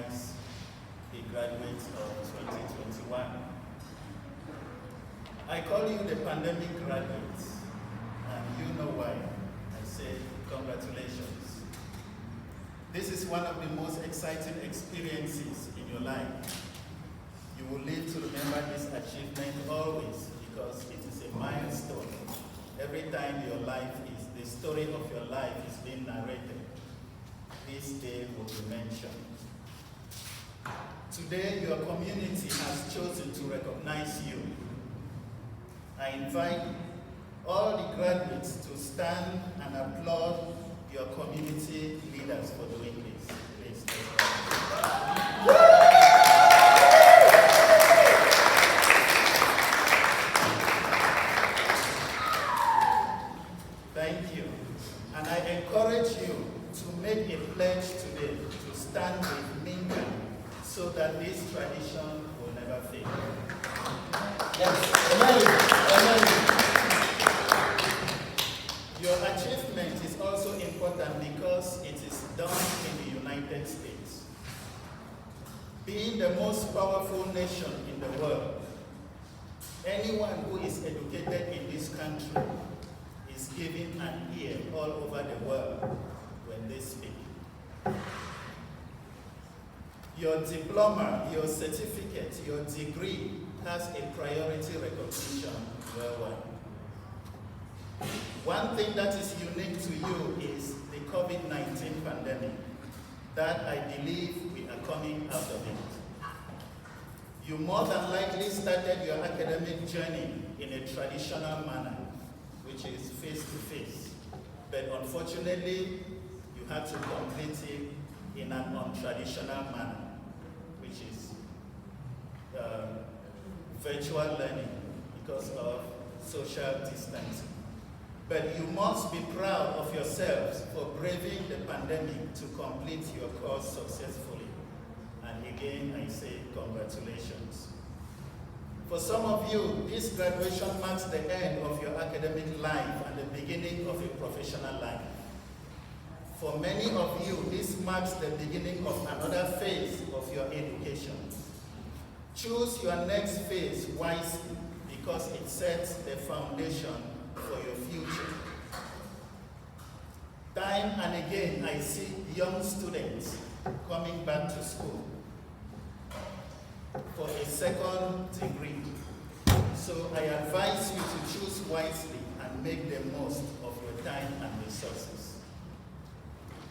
recognize the graduates of 2021. I call you the pandemic graduates, and you know why. I say congratulations. This is one of the most exciting experiences in your life. You will live to remember this achievement always, because it is a milestone. Every time the story of your life is being narrated, this day will be mentioned. Today, your community has chosen to recognize you. I invite all the graduates to stand and applaud your community leaders for doing this. Please. Thank you. And I encourage you to make a pledge today to stand with MINCAM so that this tradition will never fail. Yes. Amen. Your achievement is also important because it is done in the United States. Being the most powerful nation in the world, anyone who is educated in this country is given an ear all over the world when they speak. Your diploma, your certificate, your degree has a priority recognition worldwide. One thing that is unique to you is the COVID-19 pandemic, that I believe we are coming out of it. You more than likely started your academic journey in a traditional manner, which is face-to-face. But unfortunately, you had to complete it in an untraditional manner, which is virtual learning because of social distancing. But you must be proud of yourselves for braving the pandemic to complete your course successfully. And again, I say congratulations. For some of you, this graduation marks the end of your academic life and the beginning of a professional life. For many of you, this marks the beginning of another phase of your education. Choose your next phase wisely because it sets the foundation for your future. Time and again, I see young students coming back to school for a second degree. So I advise you to choose wisely and make the most of your time and resources.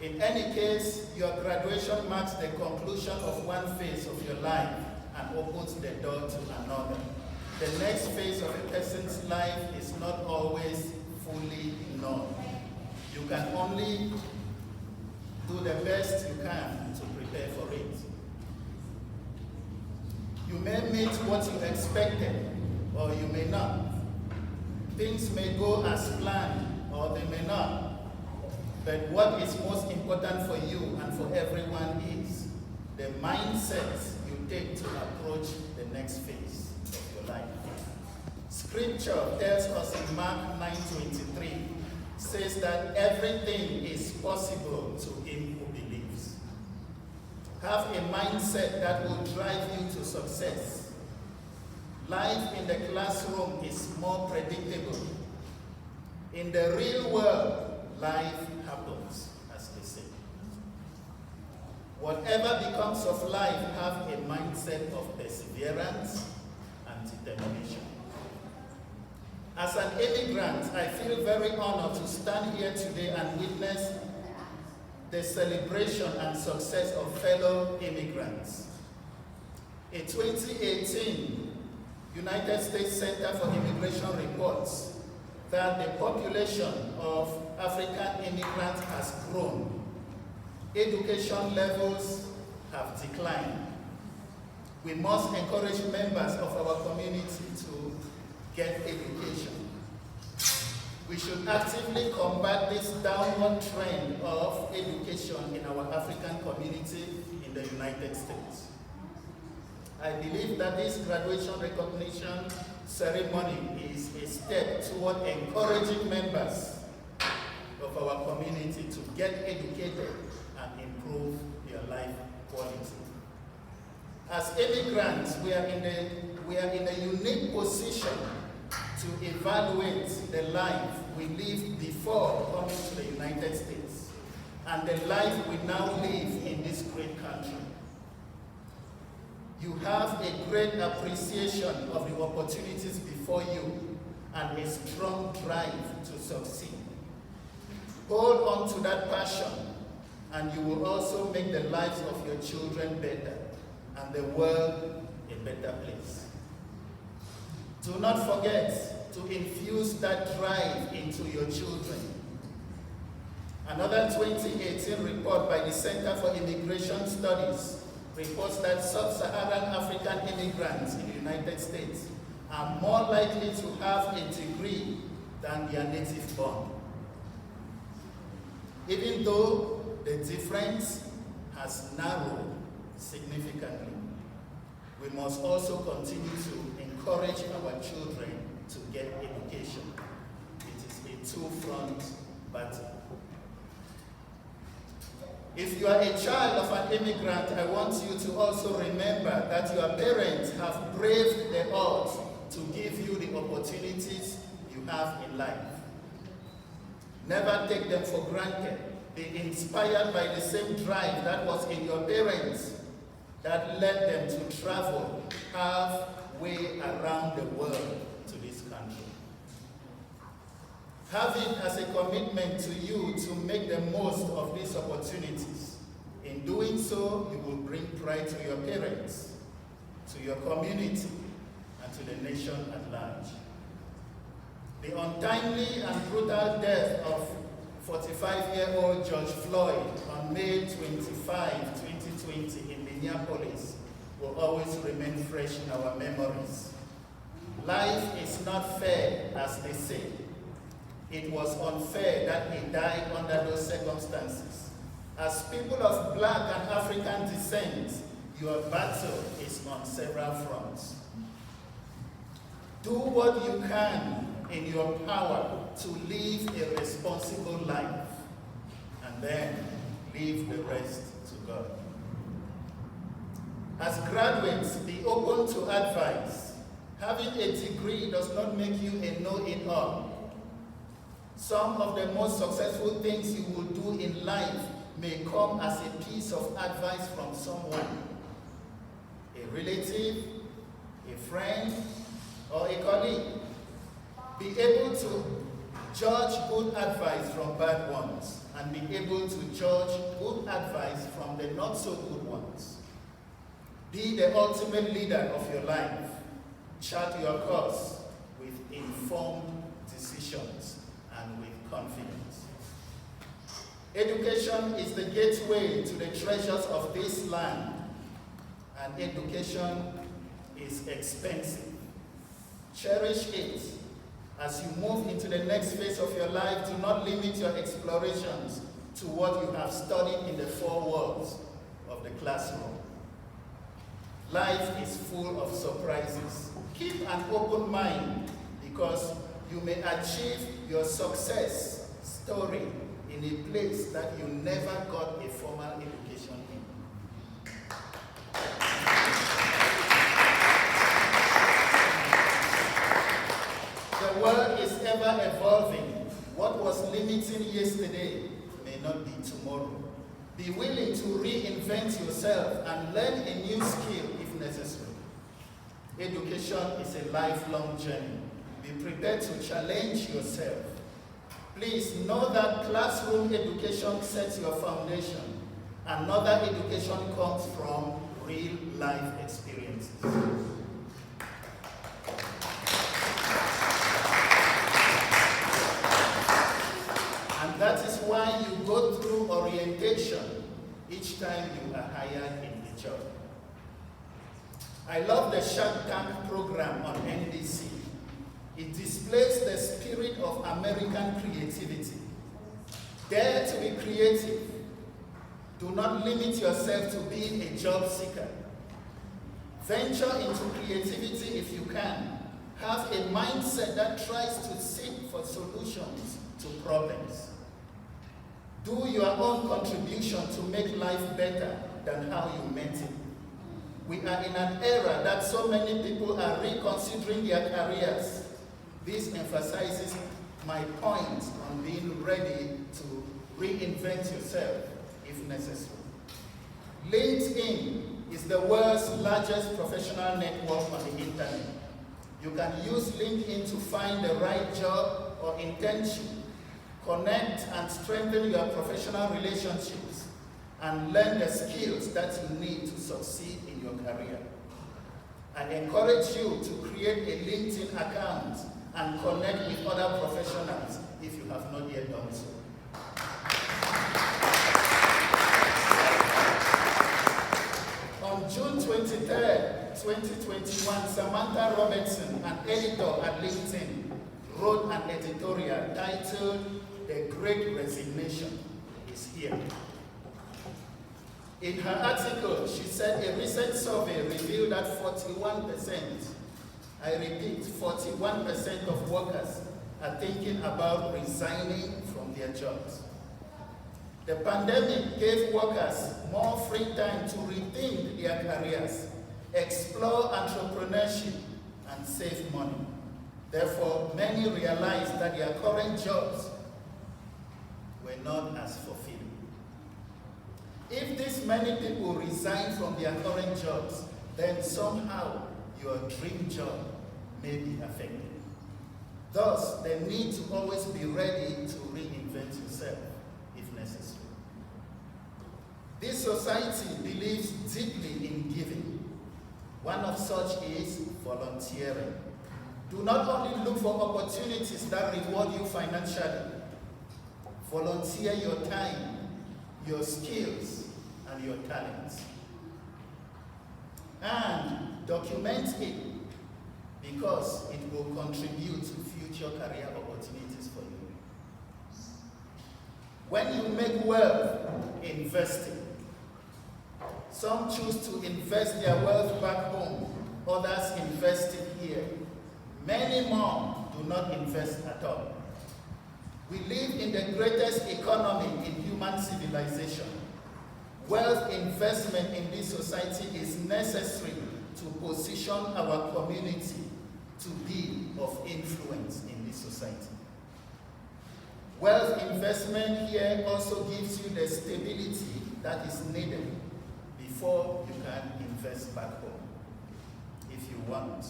In any case, your graduation marks the conclusion of one phase of your life and opens the door to another. The next phase of a person's life is not always fully known. You can only do the best you can to prepare for it. You may meet what you expected, or you may not. Things may go as planned, or they may not. But what is most important for you and for everyone is the mindset you take to approach the next phase of your life. Scripture tells us in Mark 9:23, says that everything is possible to him who believes. Have a mindset that will drive you to success. Life in the classroom is more predictable. In the real world, life happens, as they say. Whatever becomes of life, have a mindset of perseverance and determination. As an immigrant, I feel very honored to stand here today and witness the celebration and success of fellow immigrants. A 2018 United States Center for Immigration reports that the population of African immigrants has grown. Education levels have declined. We must encourage members of our community to get education. We should actively combat this downward trend of education in our African community in the United States. I believe that this graduation recognition ceremony is a step toward encouraging members of our community to get educated and improve their life quality. As immigrants, we are in a unique position to evaluate the life we lived before coming to the United States and the life we now live in this great country. You have a great appreciation of the opportunities before you and a strong drive to succeed. Hold on to that passion, and you will also make the lives of your children better and the world a better place. Do not forget to infuse that drive into your children. Another 2018 report by the Center for Immigration Studies reports that sub-Saharan African immigrants in the United States are more likely to have a degree than their native born. Even though the difference has narrowed significantly, we must also continue to encourage our children to get education. It is a two-front battle. If you are a child of an immigrant, I want you to also remember that your parents have braved the odds to give you the opportunities you have in life. Never take them for granted. Be inspired by the same drive that was in your parents that led them to travel halfway around the world to this country. Have it as a commitment to you to make the most of these opportunities. In doing so, you will bring pride to your parents, to your community, and to the nation at large. The untimely and brutal death of 45-year-old George Floyd on May 25, 2020 in Minneapolis will always remain fresh in our memories. Life is not fair, as they say. It was unfair that he died under those circumstances. As people of Black and African descent, your battle is on several fronts. Do what you can in your power to live a responsible life, and then leave the rest to God. As graduates, be open to advice. Having a degree does not make you a know-it-all. Some of the most successful things you will do in life may come as a piece of advice from someone, a relative, a friend, or a colleague. Be able to judge good advice from bad ones, and be able to judge good advice from the not so good ones. Be the ultimate leader of your life. Chart your course with informed decisions and with confidence. Education is the gateway to the treasures of this land, and education is expensive. Cherish it. As you move into the next phase of your life, do not limit your explorations to what you have studied in the four walls of the classroom. Life is full of surprises. Keep an open mind, because you may achieve your success story in a place that you never got a formal education in. The world is ever evolving. What was limiting yesterday may not be tomorrow. Be willing to reinvent yourself and learn a new skill if necessary. Education is a lifelong journey. Be prepared to challenge yourself. Please know that classroom education sets your foundation. Another education comes from real life experiences. And that is why you go through orientation each time you are hired in the job. I love the Shark Tank program on NBC. It displays the spirit of American creativity. Dare to be creative. Do not limit yourself to being a job seeker. Venture into creativity if you can. Have a mindset that tries to seek for solutions to problems. Do your own contribution to make life better than how you meant it. We are in an era that so many people are reconsidering their careers. This emphasizes my point on being ready to reinvent yourself if necessary. LinkedIn is the world's largest professional network on the internet. You can use LinkedIn to find the right job or internship, connect and strengthen your professional relationships, and learn the skills that you need to succeed in your career. I encourage you to create a LinkedIn account and connect with other professionals if you have not yet done so. On June 23rd, 2021, Samantha Robertson, an editor at LinkedIn, wrote an editorial titled "The Great Resignation is Here." In her article, she said a recent survey revealed that 41%, I repeat, 41% of workers are thinking about resigning from their jobs. The pandemic gave workers more free time to rethink their careers, explore entrepreneurship, and save money. Therefore, many realized that their current jobs were not as fulfilling. If this many people resign from their current jobs, then somehow your dream job may be affected. Thus, the need to always be ready to reinvent yourself if necessary. This society believes deeply in giving. One of such is volunteering. Do not only look for opportunities that reward you financially. Volunteer your time, your skills, and your talents. And document it because it will contribute to future career opportunities for you. When you make wealth, invest it. Some choose to invest their wealth back home, others invest it here. Many more do not invest at all. We live in the greatest economy in human civilization. Wealth investment in this society is necessary to position our community to be of influence in this society. Wealth investment here also gives you the stability that is needed before you can invest back home, if you want.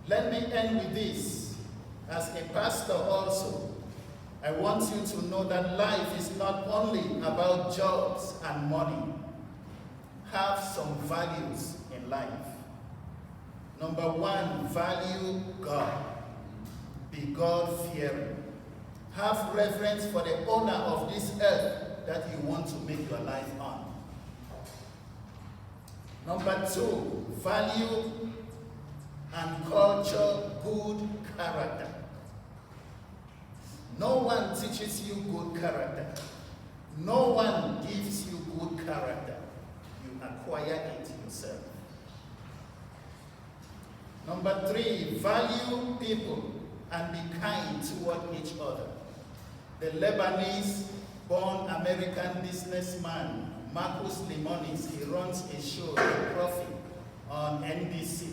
Let me end with this. As a pastor also, I want you to know that life is not only about jobs and money. Have some values in life. Number one, value God. Be God-fearing. Have reverence for the owner of this earth that you want to make your life on. Number two, value and culture good character. No one teaches you good character. No one gives you good character. You acquire it yourself. Number three, value people and be kind toward each other. The Lebanese-born American businessman, Marcus Lemonis, he runs a show, The Profit, on NBC.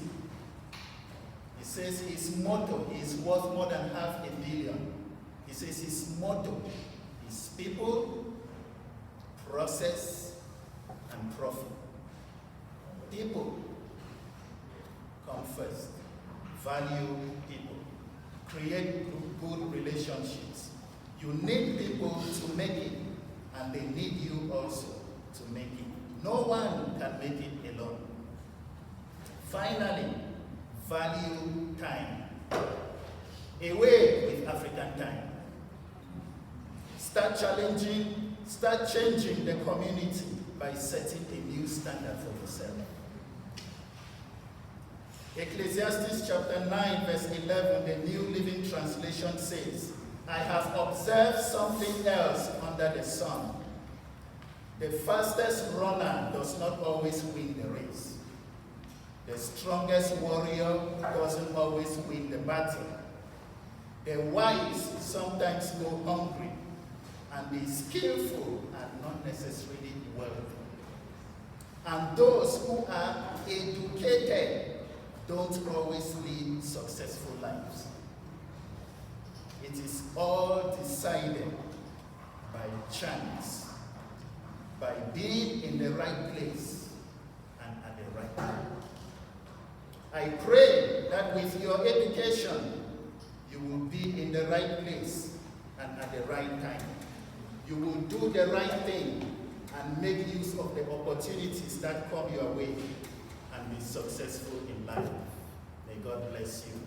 He says his motto is worth more than $500 million. He says his motto is people, process, and profit. People come first. Value people. Create good relationships. You need people to make it, and they need you also to make it. No one can make it alone. Finally, value time. Away with African time. Start changing the community by setting a new standard for yourself. Ecclesiastes chapter 9, verse 11, the New Living Translation says, I have observed something else under the sun. The fastest runner does not always win the race. The strongest warrior doesn't always win the battle. The wise sometimes go hungry, and the skillful are not necessarily wealthy. And those who are educated don't always lead successful lives. It is all decided by chance, by being in the right place and at the right time. I pray that with your education, you will be in the right place and at the right time. You will do the right thing and make use of the opportunities that come your way and be successful in life. May God bless you.